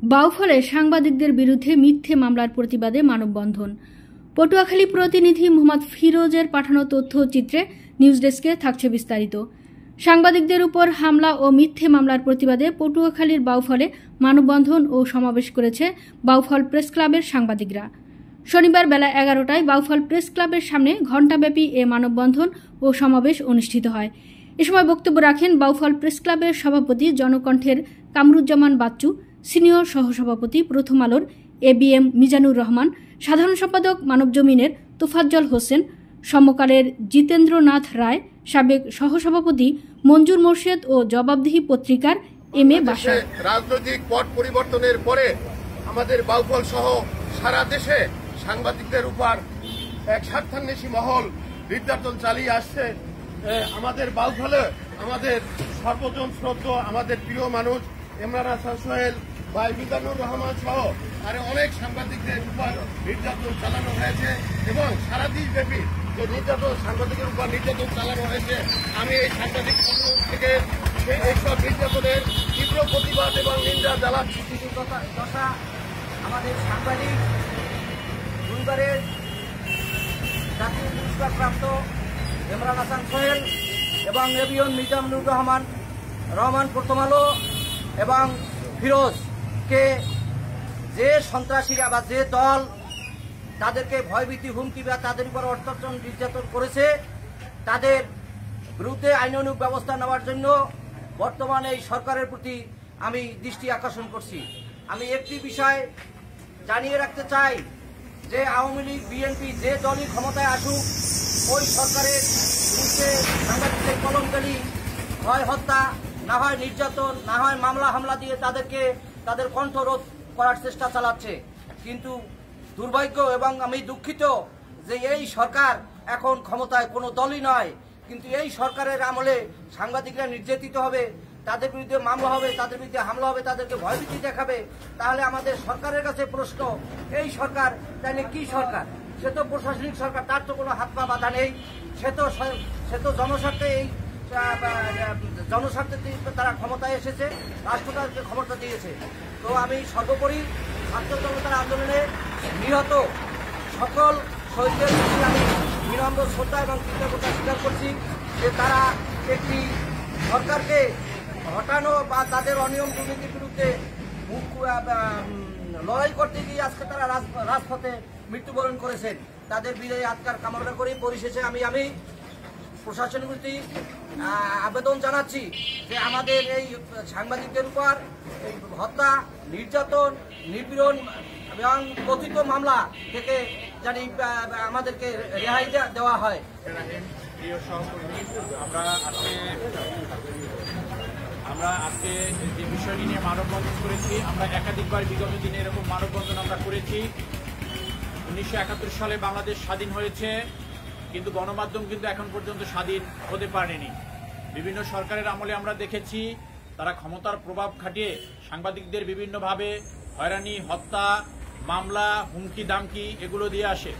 বাউফলে সাংবাদিকদের বিরুদ্ধে মিথ্যে মামলার প্রতিবাদে মানববন্ধন। পটুয়াখালী প্রতিনিধি মোহাম্মদ ফিরোজের পাঠানো তথ্যচিত্রে নিউজ ডেস্কে থাকছে বিস্তারিত। সাংবাদিকদের উপর হামলা ও মিথ্যে মামলার প্রতিবাদে পটুয়াখালীর বাউফলে মানববন্ধন ও সমাবেশ করেছে বাউফল প্রেস ক্লাবের সাংবাদিকরা। শনিবার বেলা 11টায় বাউফল প্রেস ক্লাবের সামনে ঘণ্টাব্যাপী এ মানববন্ধন ও সমাবেশ অনুষ্ঠিত হয়। এ সময় বক্তব্য রাখেন বাউফল প্রেস ক্লাবের সভাপতি জনকণ্ঠের কামরুজ্জামান বাচ্চু, সিনিয়র সহসভাপতি প্রথম আলোর ABM মিজানুর রহমান, সাধারণ সম্পাদক মানবজমিনের তোফাজ্জল হোসেন, সমকালের জিতেন্দ্রনাথ রায়, সাবেক সহসভাপতি মঞ্জুর মোর্শেদ ও জবাবদিহি পত্রিকার MA বাশার। রাজনৈতিক পট পরিবর্তনের পরে আমাদের বাউফল সহ সারা দেশে সাংবাদিকদের উপর এক স্বার্থান্বেষী মহল নির্যাতন চালিয়ে আসছে। আমাদের বাউফলে আমাদের সর্বজন শ্রদ্ধ আমাদের প্রিয় মানুষ ইমরান হাসান সোহেল বা মিজানুর রহমান সহ আরো অনেক সাংবাদিকদের উপর নির্যাতন চালানো হয়েছে এবং সারা দেশব্যাপী যে নির্যাতন সাংবাদিকের উপর নির্যাতন চালানো হয়েছে, আমি এই সাংবাদিক সংগঠন থেকে এইসব নির্যাতনের তীব্র প্রতিবাদ এবং নিন্দা জানাচ্ছি। দশা আমাদের সাংবাদিক দুইবারের জাতীয় পুরস্কার প্রাপ্ত ইমরান হাসান সোহেল এবং ABM মিজানুর রহমান প্রথম আলো এবং ফিরোজকে যে সন্ত্রাসীরা বা যে দল তাদেরকে ভয়ভীতি হুমকি বা তাদের উপর অত্যাচার নির্যাতন করেছে, তাদের বিরুদ্ধে আইনানুগ ব্যবস্থা নেওয়ার জন্য বর্তমানে এই সরকারের প্রতি আমি দৃষ্টি আকর্ষণ করছি। আমি একটি বিষয় জানিয়ে রাখতে চাই যে আওয়ামী লীগ BNP যে দলই ক্ষমতায় আসুক, ওই সরকারের বিরুদ্ধে সাংবাদিকদের কলঙ্কালি হয় হত্যা, না হয় নির্যাতন, না হয় মামলা হামলা দিয়ে তাদের কণ্ঠরোধ করার চেষ্টা চালাচ্ছে। কিন্তু দুর্ভাগ্য এবং আমি দুঃখিত যে এই সরকার এখন ক্ষমতায় কোনো দলই নয়, কিন্তু এই সরকারের আমলে সাংবাদিকরা নির্যাতিত হবে, তাদের বিরুদ্ধে মামলা হবে, তাদের বিরুদ্ধে হামলা হবে, তাদেরকে ভয়ভীতি দেখাবে। তাহলে আমাদের সরকারের কাছে প্রশ্ন, এই সরকার তাহলে কি সরকার? সে তো প্রশাসনিক সরকার, তার তো কোনো হাত পা বাঁধা নেই। সে তো জনস্বার্থে জনস্বার্থে তারা ক্ষমতায় এসেছে, রাষ্ট্র তাদেরকে ক্ষমতা দিয়েছে। তো আমি সর্বোপরি ছাত্র জনতার আন্দোলনে নিহত সকল শহীদদের প্রতি আমি বিনম্র শ্রদ্ধা এবং কৃতজ্ঞতা স্বীকার করছি যে তারা একটি সরকারকে হটানো বা তাদের অনিয়ম দুর্নীতির বিরুদ্ধে লড়াই করতে গিয়ে আজকে তারা রাজপথে মৃত্যুবরণ করেছেন। তাদের বিদায়ী আত্মার কামনা করি। পরিশেষে আমি প্রশাসনের প্রতি আবেদন জানাচ্ছি যে আমাদের এই সাংবাদিকদের উপর হত্যা, নির্যাতন, নিপীড়ন এবং কথিত মামলা থেকে জানি আমাদেরকে রেহাই দেওয়া হয়। প্রিয় সহকর্মী, আমরা আজকে যে বিষয়টি নিয়ে মানববন্ধন করেছি, আমরা একাধিকবার বিগত দিনে এরকম মানববন্ধন আমরা করেছি। 1971 সালে বাংলাদেশ স্বাধীন হয়েছে, কিন্তু গণমাধ্যম কিন্তু এখন পর্যন্ত স্বাধীন হতে পারেনি। বিভিন্ন সরকারের আমলে আমরা দেখেছি তারা ক্ষমতার প্রভাব খাটিয়ে সাংবাদিকদের বিভিন্নভাবে হয়রানি, হত্যা, মামলা, হুমকি দামকি এগুলো দিয়ে আসে।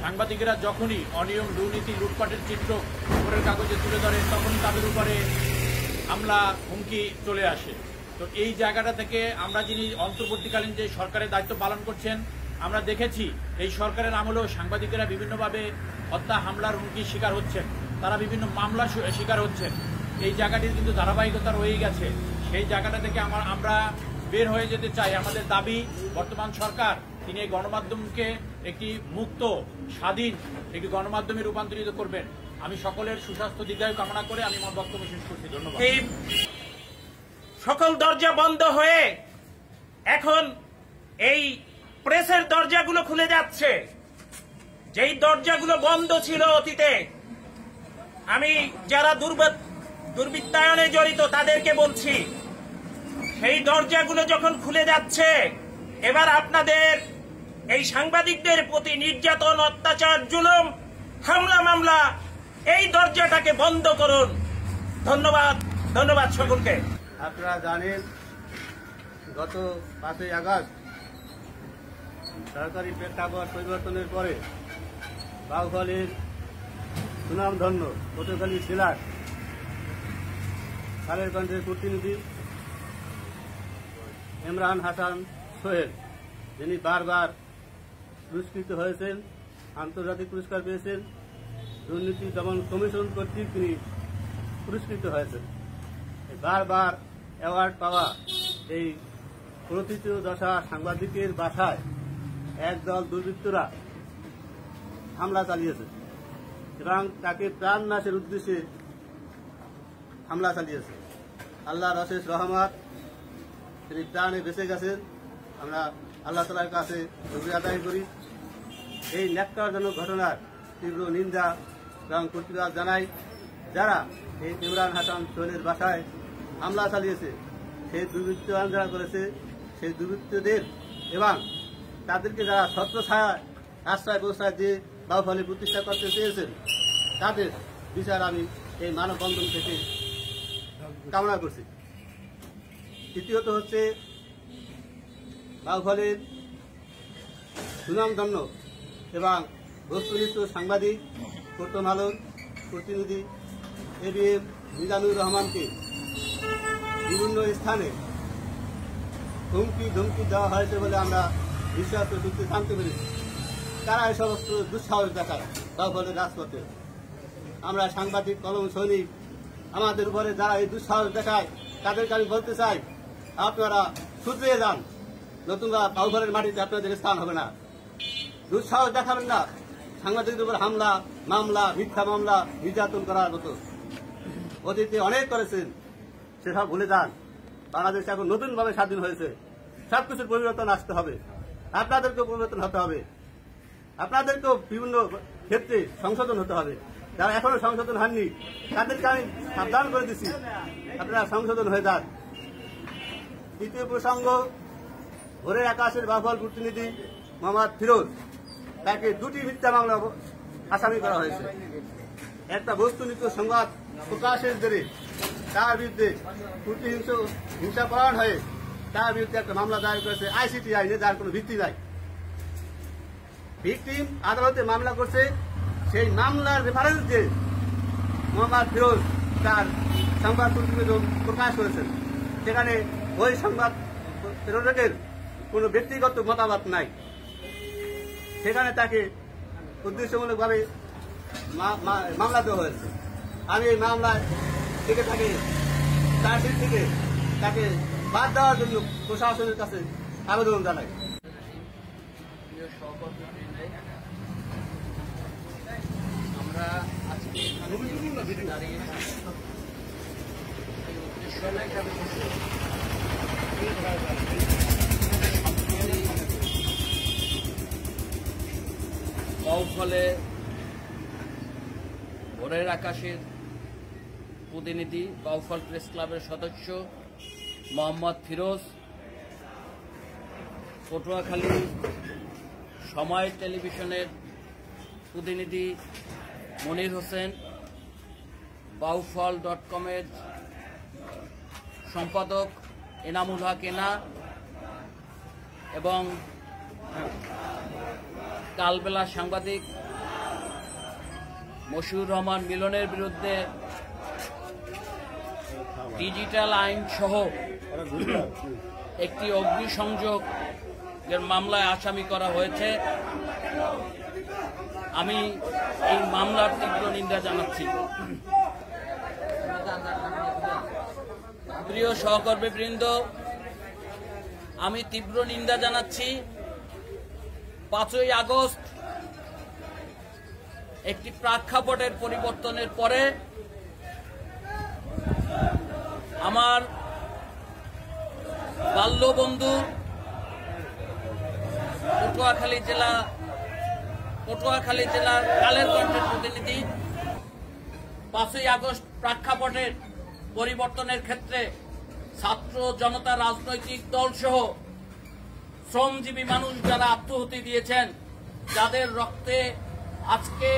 সাংবাদিকেরা যখনই অনিয়ম, দুর্নীতি, লুটপাটের চিত্র খবরের কাগজে তুলে ধরে, তখনই তাদের উপরে হামলা, হুমকি চলে আসে। তো এই জায়গাটা থেকে আমরা যিনি অন্তর্বর্তীকালীন যে সরকারের দায়িত্ব পালন করছেন, আমরা দেখেছি এই সরকারের আমলেও সাংবাদিকেরা বিভিন্নভাবে হত্যা, হামলার হুমকির শিকার হচ্ছেন, তারা বিভিন্ন মামলা শিকার হচ্ছেন। এই জায়গাটির কিন্তু ধারাবাহিকতা রয়েই গেছে। সেই জায়গাটা থেকে আমরা বের হয়ে যেতে চাই। আমাদের দাবি বর্তমান সরকার তিনি এই গণমাধ্যমকে একটি মুক্ত, স্বাধীন একটি গণমাধ্যমে রূপান্তরিত করবেন। আমি সকলের সুস্বাস্থ্য দীর্ঘায়ু কামনা করে আমি আমার বক্তব্য শেষ করছি। ধন্যবাদ। সকল দরজা বন্ধ হয়ে এখন এই প্রেসের দরজাগুলো খুলে যাচ্ছে। যেই দরজাগুলো বন্ধ ছিল অতীতে, আমি যারা দুর্বৃত্তায়নে জড়িত তাদেরকে বলছি, সেই দরজাগুলো যখন খুলে যাচ্ছে, এবার আপনাদের এই সাংবাদিকদের প্রতি নির্যাতন, অত্যাচার, জুলুম, হামলা, মামলা, এই দরজাটাকে বন্ধ করুন। ধন্যবাদ সকলকে। আপনারা জানেন গত 5ই আগস্ট সরকারি প্রেক্ষাপট পরিবর্তনের পরে বাউফলের সুনামধন্য পটুয়াখালী জেলার সালেরগঞ্জের প্রতিনিধি ইমরান হাসান সোহেল, যিনি বারবার পুরস্কৃত হয়েছেন, আন্তর্জাতিক পুরস্কার পেয়েছেন, দুর্নীতি দমন কমিশন কর্তৃক তিনি পুরস্কৃত হয়েছেন। বারবার অ্যাওয়ার্ড পাওয়া এই প্রথিতযশা সাংবাদিকের বাসায় একদল দুর্বৃত্তরা হামলা চালিয়েছে এবং তাকে প্রাণ নাশের উদ্দেশ্যে হামলা চালিয়েছে। আল্লাহর অশেষ রহমত, তিনি প্রাণে বেঁচে গেছেন। আমরা আল্লাহ তাআলার কাছে শুকরিয়া আদায় করি। এই ন্যাক্কারজনক ঘটনার তীব্র নিন্দা এবং প্রতিবাদ জানাই। যারা এই ইমরান হাসান সোহেলের বাসায় হামলা চালিয়েছে, সেই দুর্বৃত্তরা যারা করেছে, সেই দুর্বৃত্তদের এবং তাদেরকে যারা ছত্রছায়া আশ্রয় প্রশ্রয় দিয়ে বাউফল প্রতিষ্ঠা করতে চেয়েছেন, তাদের বিচার আমি এই মানববন্ধন থেকে কামনা করছি। তৃতীয়ত হচ্ছে বাউফলের সুনামধন্য এবং বস্তুনিষ্ঠ সাংবাদিক, প্রথম আলোর প্রতিনিধি এবিএম মিজানুর রহমানকে বিভিন্ন স্থানে হুমকি ধমকি দেওয়া হয়েছে বলে আমরা বিশ্বাস সূত্রে জানতে পেরেছি। তারা এই সমস্ত দুঃসাহস দেখায় বাউফলের রাজপথে। আমরা সাংবাদিক, কলম সৈনিক, আমাদের উপরে যারা এই দুঃসাহস দেখায় তাদেরকে আমি বলতে চাই, আপনারা শুধরিয়ে যান, নতুবা বাউফলের মাটিতে আপনাদের স্থান হবে না। দুঃসাহস দেখাবেন না সাংবাদিকদের উপর হামলা, মামলা, মিথ্যা মামলা, নির্যাতন করার মতো। অতীতে অনেক করেছেন, সেসব ভুলে যান। বাংলাদেশ এখন নতুনভাবে স্বাধীন হয়েছে, সবকিছুর পরিবর্তন আসতে হবে। আপনাদেরকেও পরিবর্তন হতে হবে, আপনাদেরকেও বিভিন্ন ক্ষেত্রে সংশোধন হতে হবে। যারা এখনো সংশোধন হননি তাদেরকে আমি সাবধান করে দিচ্ছি, আপনারা সংশোধন হয়ে যান। তৃতীয় প্রসঙ্গ, ভোরের আকাশের বাউফল প্রতিনিধি মোহাম্মদ ফিরোজ, তাকে দুটি মিথ্যা মামলা আসামি করা হয়েছে। একটা বস্তুনিষ্ঠ সংবাদ প্রকাশের জেরে তার বিরুদ্ধে হিংসাপরায়ণ হয়ে তার বিরুদ্ধে একটা মামলা দায়ের করেছে আইসিটি আইনে, যার কোনো ভিত্তি নাই। ভিকটিম আদালতে মামলা করছে, সেই মামলার রেফারেন্স দিয়ে মোহাম্মদ ফিরোজ তার সংবাদ প্রতিবেদন প্রকাশ করেছেন। সেখানে ওই সংবাদ প্রযোজকের কোনো ব্যক্তিগত মতামত নাই। সেখানে তাকে উদ্দেশ্যমূলকভাবে মামলা দেওয়া হয়েছে। আমি এই মামলায় থেকে তাকে চার্জশিট থেকে তাকে বাদ দেওয়ার জন্য প্রশাসনের কাছে আবেদন জানাই। আমরা আজকে দাঁড়িয়ে বাউফলে ভোরের আকাশের প্রতিনিধি, বাউফল প্রেস ক্লাবের সদস্য মোহাম্মদ ফিরোজ, পটুয়াখালী সময় টেলিভিশনের প্রতিনিধি মনির হোসেন, baufal.com-এর সম্পাদক এনামুল হক এনা এবং কালবেলা সাংবাদিক মশিউর রহমান মিলনের বিরুদ্ধে ডিজিটাল আইন সহ একটি অগ্নিসংযোগের মামলায় আসামি করা হয়েছে। আমি এই মামলার তীব্র নিন্দা জানাচ্ছি। প্রিয় সহকর্মীবৃন্দ, আমি তীব্র নিন্দা জানাচ্ছি 5ই আগস্ট একটি প্রেক্ষাপটের পরিবর্তনের পরে আমার বাল্যবন্ধু পটুয়াখালী জেলার কালের কণ্ঠের প্রতিনিধি 5ই আগস্ট প্রেক্ষাপটের পরিবর্তনের ক্ষেত্রে ছাত্র জনতা, রাজনৈতিক দল সহ শ্রমজীবী মানুষ যারা আত্মহতি দিয়েছেন, যাদের রক্তে আজকে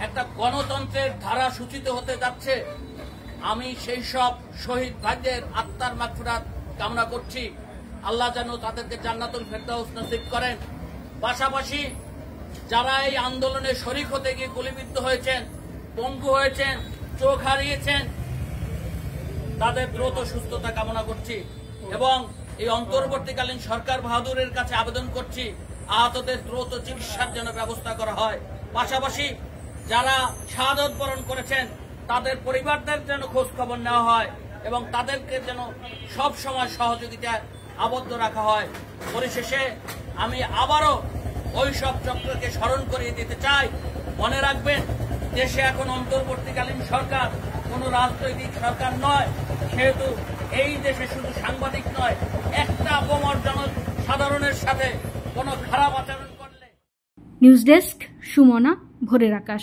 একটা গণতন্ত্রের ধারা সূচিত হতে যাচ্ছে, আমি সেই সব শহীদ ভাইদের আত্মার মাগফিরাত কামনা করছি। আল্লাহ যেন তাদেরকে জান্নাতুল ফেরদাউস নসিব করেন। পাশাপাশি যারা এই আন্দোলনে শরিক হতে গিয়ে গুলিবিদ্ধ হয়েছেন, পঙ্গু হয়েছেন, চোখ হারিয়েছেন, তাদের দ্রুত সুস্থতা কামনা করছি এবং এই অন্তর্বর্তীকালীন সরকার বাহাদুরের কাছে আবেদন করছি, আহতদের দ্রুত চিকিৎসার জন্য ব্যবস্থা করা হয়। পাশাপাশি যারা শাহাদত বরণ করেছেন তাদের পরিবারদের যেন খোঁজ খবর নেওয়া হয় এবং তাদেরকে যেন সব সময় সহযোগিতায় আবদ্ধ রাখা হয়। পরিশেষে আমি আবারও ওই সব চক্রকে স্মরণ করিয়ে দিতে চাই, মনে রাখবেন দেশে এখন অন্তর্বর্তীকালীন সরকার কোনো রাজনৈতিক সরকার নয়, সেহেতু এই দেশে শুধু সাংবাদিক নয়, একটা অপমর জনসাধারণের সাথে কোনো খারাপ আচরণ করলে। নিউজ ডেস্ক, সুমনা, ভোরের আকাশ।